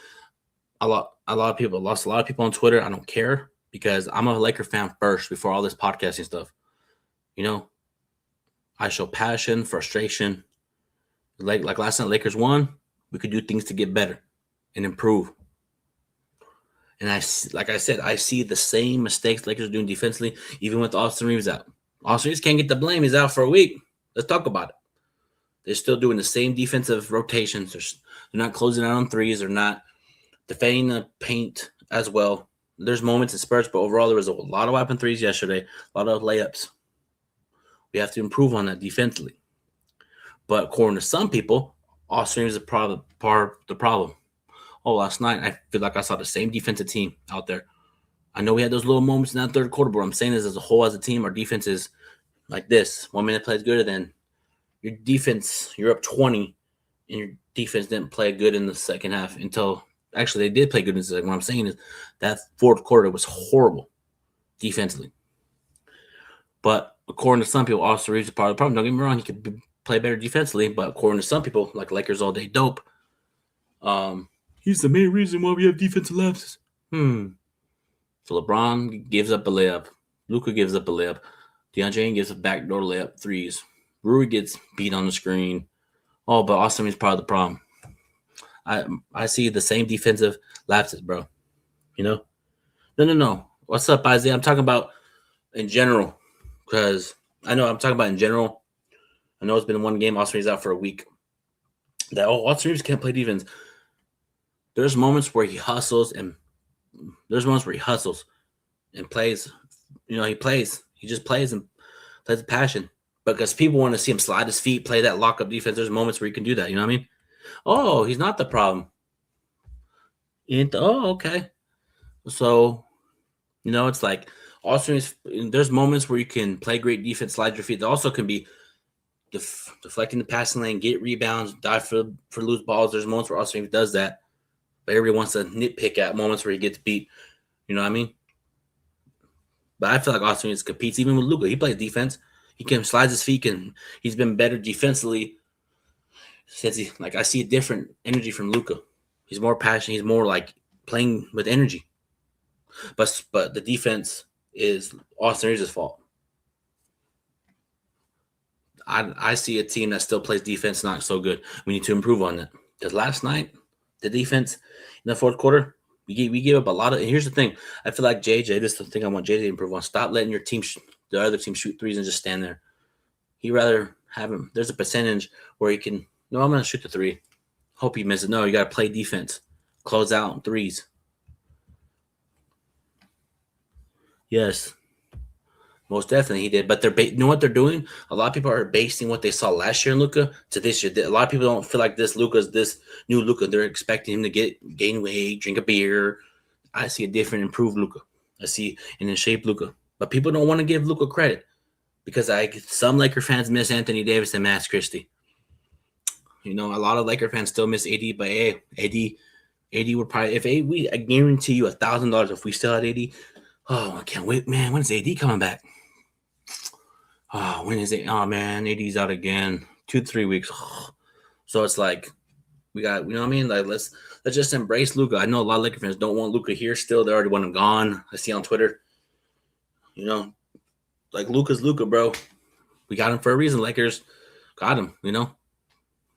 a lot of people lost a lot of people on Twitter. I don't care because I'm a Laker fan first before all this podcasting stuff. I show passion, frustration. Like last night, Lakers won. We could do things to get better and improve. And I see the same mistakes Lakers are doing defensively, even with Austin Reeves out. Austin Reeves can't get the blame. He's out for a week. Let's talk about it. They're still doing the same defensive rotations. They're not closing out on threes. They're not defending the paint as well. There's moments in spurts, but overall there was a lot of open threes yesterday, a lot of layups. We have to improve on that defensively. But according to some people, Austin Reeves is part of the problem. Last night, I feel like I saw the same defensive team out there. I know we had those little moments in that third quarter, but what I'm saying is as a whole, as a team, our defense is like this. 1 minute plays good, then your defense, you're up 20, and your defense didn't play good in the second half until – actually, they did play good in the second. What I'm saying is that fourth quarter was horrible defensively. But according to some people, Austin Reeves is part of the problem. Don't get me wrong, he could play better defensively, but according to some people, like Lakers all day dope, he's the main reason why we have defensive lapses. So LeBron gives up a layup. Luka gives up a layup. DeAndre gives a backdoor layup threes. Rui gets beat on the screen. But Austin Reeves is part of the problem. I see the same defensive lapses, bro. No. What's up, Isaiah? I'm talking about in general. Because I know I'm talking about in general. I know it's been one game. Austin Reeves out for a week. Austin Reeves can't play defense. There's moments where he hustles and plays. He plays. He just plays and plays with passion. Because people want to see him slide his feet, play that lock-up defense. There's moments where he can do that. You know what I mean? Oh, he's not the problem. Okay. So, it's like Austin, there's moments where you can play great defense, slide your feet. There also can be deflecting the passing lane, get rebounds, dive for loose balls. There's moments where Austin does that. But everybody wants to nitpick at moments where he gets beat. You know what I mean? But I feel like Austin competes even with Luka. He plays defense. He can slide his feet, and he's been better defensively since I see a different energy from Luka. He's more passionate. He's more like playing with energy. But the defense is Austin Reeves' fault. I see a team that still plays defense not so good. We need to improve on that. Because last night, the defense in the fourth quarter, we gave up a lot of – and here's the thing. I feel like JJ – this is the thing I want JJ to improve on. Stop letting your team the other team shoot threes and just stand there. He'd rather have him. There's a percentage where he can. No, I'm gonna shoot the three. Hope he misses. No, you gotta play defense. Close out threes. Yes, most definitely he did. But you know what they're doing? A lot of people are basing what they saw last year in Luka to this year. A lot of people don't feel like this Luka's this new Luka. They're expecting him to gain weight, drink a beer. I see a different, improved Luka. I see an in shape Luka. But people don't want to give Luka credit because some Laker fans miss Anthony Davis and Max Christie. You know, a lot of Laker fans still miss AD, but hey, AD would probably I guarantee you $1,000 if we still had AD. Oh, I can't wait, man. When is AD coming back? Oh, when is it? Oh, man, AD's out again. 2-3 weeks. Oh. So it's like we got, you know what I mean? Like let's just embrace Luka. I know a lot of Laker fans don't want Luka here still. They already want him gone. I see on Twitter. You know, like Luka's Luka, bro. We got him for a reason. Lakers got him, you know?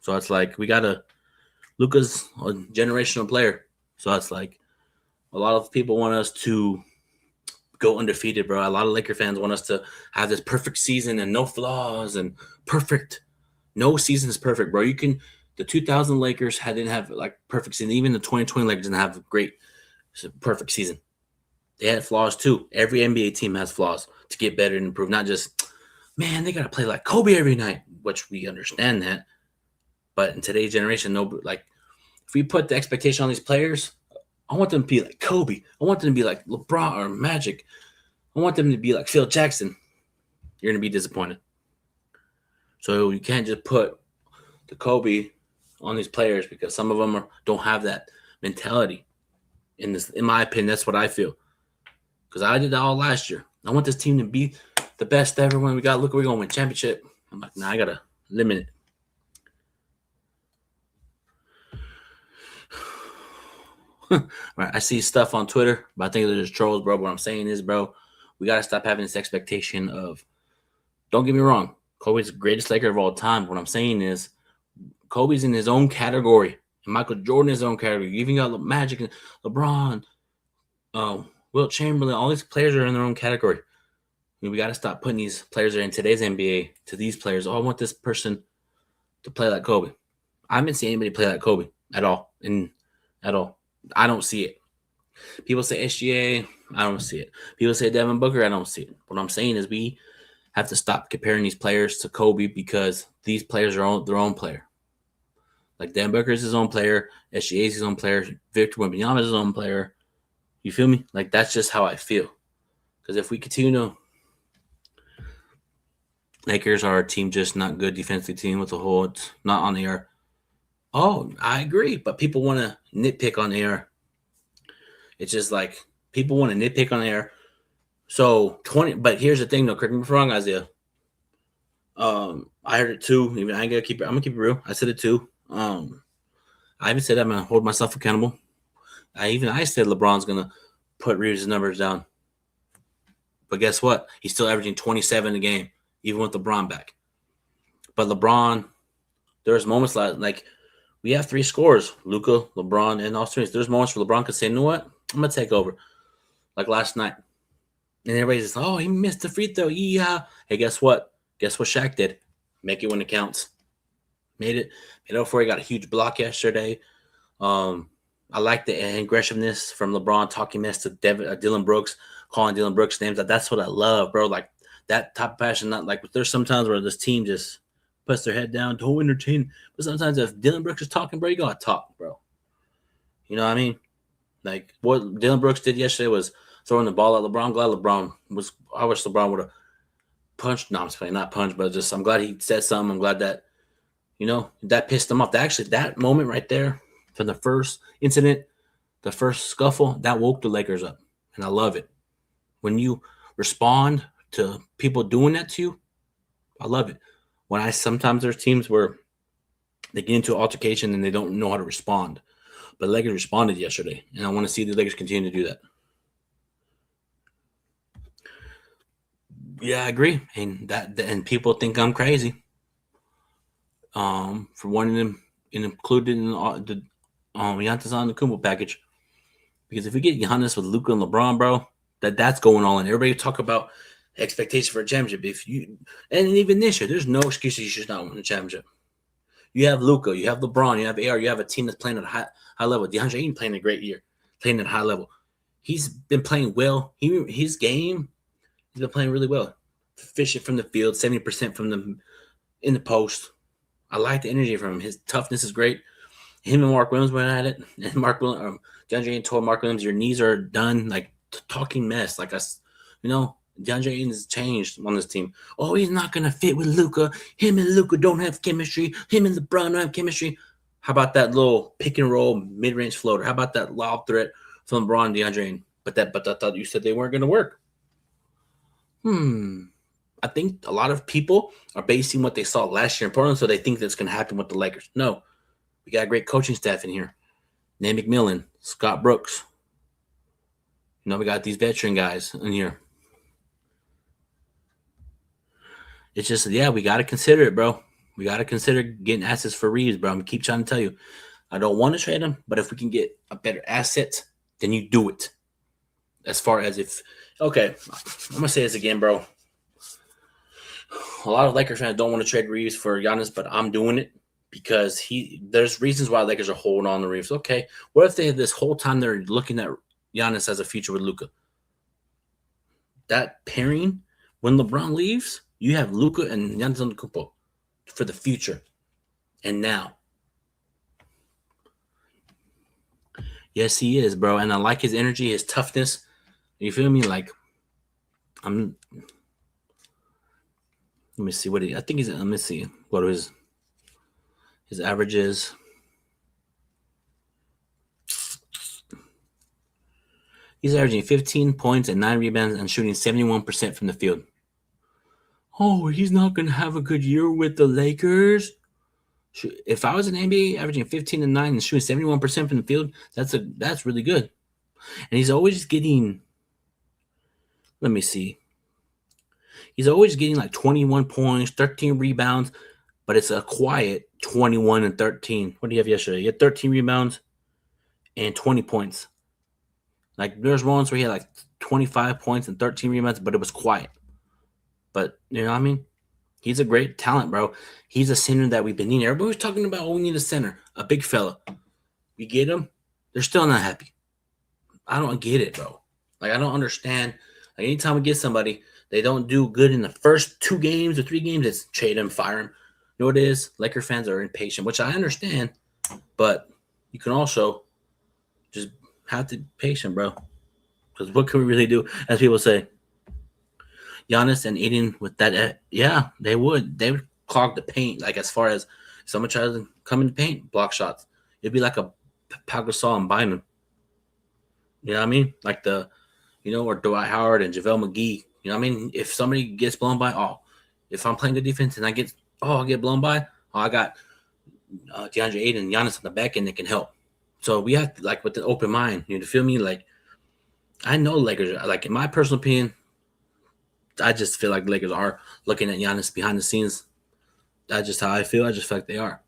So it's like Luka's a generational player. So it's like a lot of people want us to go undefeated, bro. A lot of Laker fans want us to have this perfect season and no flaws and perfect. No season is perfect, bro. The 2000 Lakers didn't have like perfect season. Even the 2020 Lakers didn't have a perfect season. They had flaws too. Every NBA team has flaws to get better and improve. Not just, man, they got to play like Kobe every night, which we understand that. But in today's generation, if we put the expectation on these players, I want them to be like Kobe. I want them to be like LeBron or Magic. I want them to be like Phil Jackson. You're going to be disappointed. So you can't just put the Kobe on these players because some of them don't have that mentality. In my opinion, that's what I feel. Because I did that all last year. I want this team to be the best ever. When we're going to win championship. I'm like, nah, I got to limit it. Right, I see stuff on Twitter, but I think they're just trolls, bro. What I'm saying is, bro, we got to stop having this expectation of, don't get me wrong, Kobe's the greatest Laker of all time. What I'm saying is, Kobe's in his own category, and Michael Jordan in his own category. You even got Magic and LeBron, Wilt Chamberlain. All these players are in their own category. We got to stop putting these players that are in today's NBA to these players. Oh, I want this person to play like Kobe. I haven't seen anybody play like Kobe at all. I don't see it. People say SGA. I don't see it. People say Devin Booker. I don't see it. What I'm saying is we have to stop comparing these players to Kobe because these players are their own player. Like Devin Booker is his own player. SGA is his own player. Victor Wembanyama is his own player. You feel me? Like that's just how I feel. Because if we continue to, Lakers are a team just not good defensive team with a whole. It's not on the air. Oh, I agree, but people want to nitpick on the air. It's just like people want to nitpick on the air. So 20, but here's the thing, though. Correct me if I'm wrong, Isaiah. I heard it too. Even I'm gonna keep it real. I said it too. I even said I'm gonna hold myself accountable. I said LeBron's gonna put Reeves' numbers down. But guess what? He's still averaging 27 a game, even with LeBron back. But LeBron, there's moments like we have three scorers, Luka, LeBron, and Austin Reeves. There's moments where LeBron could say, you know what? I'm going to take over. Like last night. And everybody's like, oh, he missed the free throw. Yeah. Hey, guess what? Guess what Shaq did? Make it when it counts. Made it before he got a huge block yesterday. I like the aggressiveness from LeBron talking mess to Dylan Brooks, calling Dylan Brooks names. That's what I love, bro. Like that type of passion. Not like there's sometimes where this team just puts their head down, don't entertain. But sometimes if Dylan Brooks is talking, bro, you gotta talk, bro. You know what I mean? Like what Dylan Brooks did yesterday was throwing the ball at LeBron. I'm glad I wish LeBron would have punched. No, I'm just playing, not punched, but just I'm glad he said something. I'm glad that, that pissed him off. That moment right there from the first incident, the first scuffle, that woke the Lakers up. And I love it. When you respond to people doing that to you, I love it. Sometimes there's teams where they get into an altercation and they don't know how to respond. But the Lakers responded yesterday, and I want to see the Lakers continue to do that. Yeah, I agree. And people think I'm crazy. For wanting them included in the Giannis Antetokounmpo package. Because if we get Giannis with Luka and LeBron, bro, that's going all in. Everybody talk about expectation for a championship. And even this year, there's no excuse you should not win a championship. You have Luka, you have LeBron, you have AR, you have a team that's playing at a high level. DeAndre Ayton playing a great year, playing at a high level. He's been playing well. His game, he's been playing really well. Efficient from the field, 70% in the post. I like the energy from him. His toughness is great. Him and Mark Williams went at it, and DeAndre Ayton told Mark Williams, "Your knees are done." Like talking mess, like us, DeAndre Ayton has changed on this team. Oh, he's not gonna fit with Luka. Him and Luka don't have chemistry. Him and LeBron don't have chemistry. How about that little pick and roll mid-range floater? How about that lob threat from LeBron and DeAndre Ayton? But I thought you said they weren't gonna work. I think a lot of people are basing what they saw last year in Portland, so they think that's gonna happen with the Lakers. No. We got a great coaching staff in here. Nate McMillan, Scott Brooks. We got these veteran guys in here. It's just, we got to consider it, bro. We got to consider getting assets for Reeves, bro. I'm going to keep trying to tell you. I don't want to trade him, but if we can get a better asset, then you do it. As far as I'm going to say this again, bro. A lot of Lakers fans don't want to trade Reeves for Giannis, but I'm doing it. Because there's reasons why Lakers are holding on to Reeves. Okay, what if they had this whole time they're looking at Giannis as a future with Luka? That pairing, when LeBron leaves, you have Luka and Giannis Antetokounmpo for the future. And now, yes, he is, bro. And I like his energy, his toughness. You feel me? Like, let me see what let me see what his average is. He's averaging 15 points and 9 rebounds and shooting 71% from the field. Oh, he's not going to have a good year with the Lakers. If I was an NBA averaging 15 and 9 and shooting 71% from the field, that's really good. And he's always getting, let me see. He's always getting like 21 points, 13 rebounds, but it's a quiet 21 and 13. What do you have yesterday? You had 13 rebounds and 20 points. Like, there's moments where he had like 25 points and 13 rebounds, but it was quiet. But, you know what I mean? He's a great talent, bro. He's a center that we've been needing. Everybody's talking about, we need a center, a big fella. We get him, they're still not happy. I don't get it, bro. Like, I don't understand. Like, anytime we get somebody, they don't do good in the first 2 games or 3 games, it's trade him, fire him. You know what it is? Laker fans are impatient, which I understand, but you can also just have to be patient, bro. Because what can we really do? As people say, Giannis and Aiden with that, they would. They would clog the paint. Like, as far as someone tries to come in the paint, block shots. It'd be like a Pau Gasol and Bynum. You know what I mean? Like or Dwight Howard and JaVale McGee. You know what I mean? If somebody gets blown by, if I'm playing good defense and I get blown by, I got DeAndre Ayton and Giannis on the back end that can help. So we have to, like, with an open mind, you feel me? Like, I know Lakers, like, in my personal opinion, I just feel like the Lakers are looking at Giannis behind the scenes. That's just how I feel. I just feel like they are.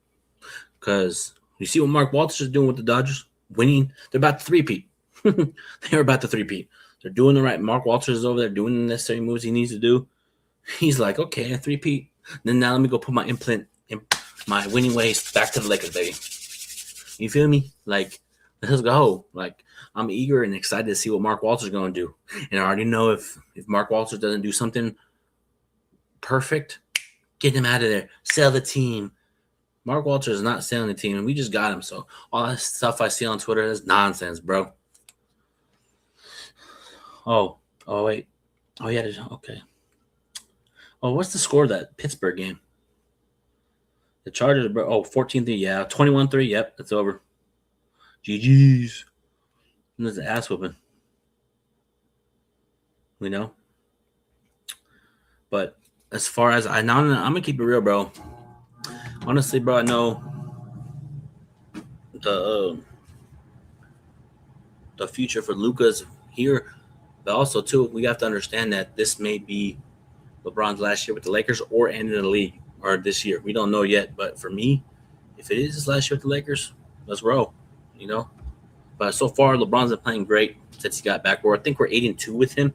Because you see what Mark Walters is doing with the Dodgers? Winning. They're about to three-peat. They're about to three-peat. They're doing the right. Mark Walters is over there doing the necessary moves he needs to do. He's like, okay, a three-peat. Then now let me go put my my winning ways back to the Lakers, baby. You feel me? Like, let's go. Like, I'm eager and excited to see what Mark Walters is going to do. And I already know if Mark Walters doesn't do something perfect, get him out of there. Sell the team. Mark Walters is not selling the team, and we just got him. So all that stuff I see on Twitter is nonsense, bro. Oh, wait. Oh, yeah. Okay. Oh, what's the score of that Pittsburgh game? The Chargers, bro. Oh, 14-3. Yeah, 21-3. Yep, it's over. GG's. And there's an ass whooping. We know. But as far as I'm going to keep it real, bro. Honestly, bro, I know the future for Luka's here. But also, too, we have to understand that this may be LeBron's last year with the Lakers or end in the league or this year. We don't know yet. But for me, if it is his last year with the Lakers, let's roll, But so far, LeBron's been playing great since he got back. I think we're 8-2 with him.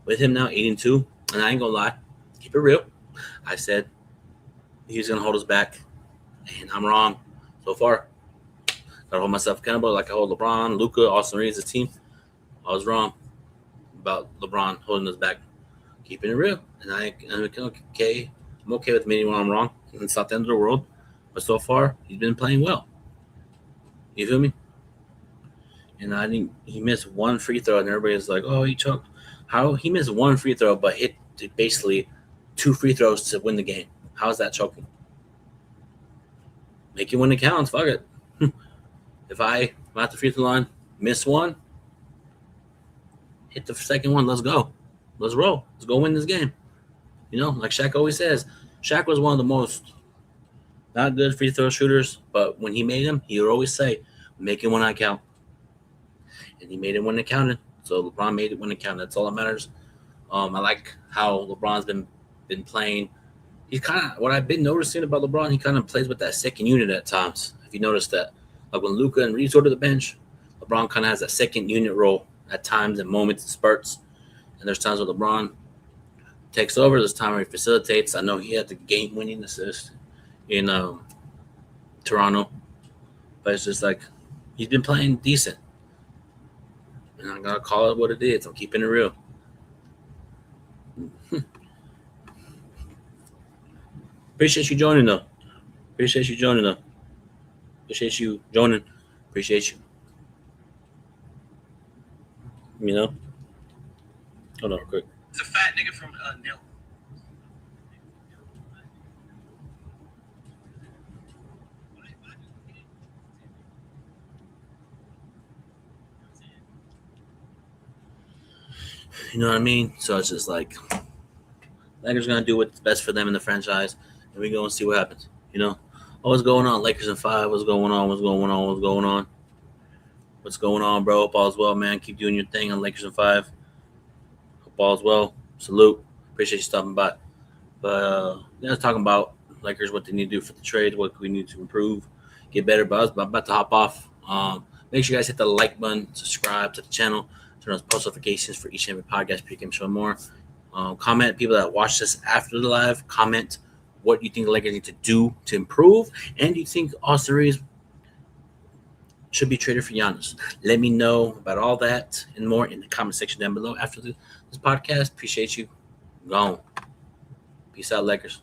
with him now 8-2, and I ain't gonna lie, keep it real. I said he's gonna hold us back, and I'm wrong so far. Gotta hold myself accountable like I hold LeBron, Luka, Austin Reeves, the team. I was wrong about LeBron holding us back. Keeping it real, and I'm okay. I'm okay with admitting when I'm wrong. It's not the end of the world, but so far he's been playing well. You feel me? And I think he missed one free throw, and everybody's like, "Oh, he choked." How he missed one free throw, but hit basically 2 free throws to win the game? How is that choking? Make it when it counts. Fuck it. If I'm at the free throw line, miss one, hit the second one. Let's go. Let's roll. Let's go win this game. You know, like Shaq always says, Shaq was one of the most not good free throw shooters, but when he made them, he would always say, "Make it when I count." And he made it when it counted. So LeBron made it when it counted. That's all that matters. I like how LeBron's been playing. He's kind of what I've been noticing about LeBron. He kind of plays with that second unit at times. If you notice that, like when Luka and Reeves go to the bench, LeBron kind of has that second unit role at times and moments and spurts. And there's times where LeBron takes over. There's time where he facilitates. I know he had the game-winning assist in Toronto, but it's just like he's been playing decent. And I'm gonna call it what it is. I'm keeping it real. Appreciate you joining though. Appreciate you joining. Appreciate you. You know? Hold on real quick. It's a fat nigga from Nil. You know what I mean? So it's just like Lakers gonna do what's best for them in the franchise, and we go and see what happens. You know, what's going on? Lakers in 5. What's going on? What's going on, bro? Hope all's well, man. Keep doing your thing on Lakers in 5. Hope all's well. Salute. Appreciate you stopping by. But let's talking about Lakers, what they need to do for the trade, what we need to improve, get better. But I'm about to hop off. Make sure you guys hit the like button, subscribe to the channel, turn on post notifications for each and every podcast pregame show and more. Comment, people that watch this after the live, comment what you think the Lakers need to do to improve, and do you think Austin Reeves should be traded for Giannis? Let me know about all that and more in the comment section down below after this podcast. Appreciate you. Gone. Peace out, Lakers.